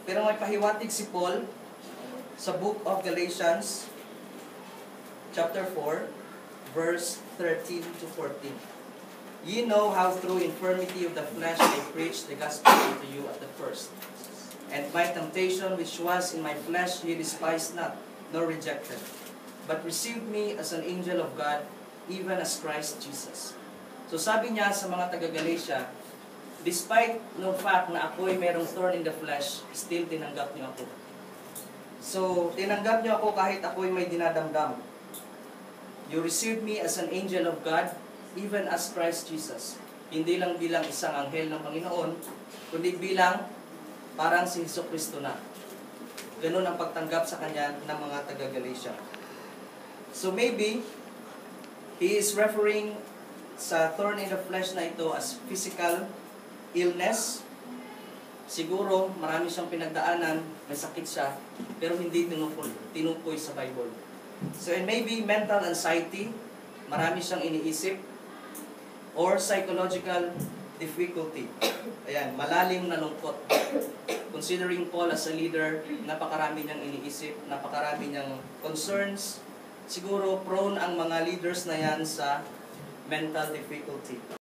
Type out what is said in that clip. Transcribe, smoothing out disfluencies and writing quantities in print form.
Pero may pahiwatig si Paul sa book of Galatians, chapter 4, verse 13 to 14. Ye know how through infirmity of the flesh I preached the gospel unto you at the first. And my temptation which was in my flesh ye despised not, nor rejected, but received me as an angel of God, even as Christ Jesus. So sabi niya sa mga taga-Galatia, despite no fact na ako'y merong thorn in the flesh, still tinanggap niyo ako. So, tinanggap niyo ako kahit ako'y may dinadamdam. You received me as an angel of God, even as Christ Jesus. Hindi lang bilang isang anghel ng Panginoon, kundi bilang parang si Jesucristo na. Ganun ang pagtanggap sa kanya ng mga taga-Galatia. So maybe, he is referring sa thorn in the flesh na ito as physical illness. Siguro, marami siyang pinagdaanan, may sakit siya, pero hindi tinukoy sa Bible. So, and maybe mental anxiety, marami siyang iniisip, or psychological difficulty. Ayan, malalim na lungkot. Considering Paul as a leader, napakarami niyang iniisip, napakarami niyang concerns. Siguro, prone ang mga leaders na yan sa mental difficulty.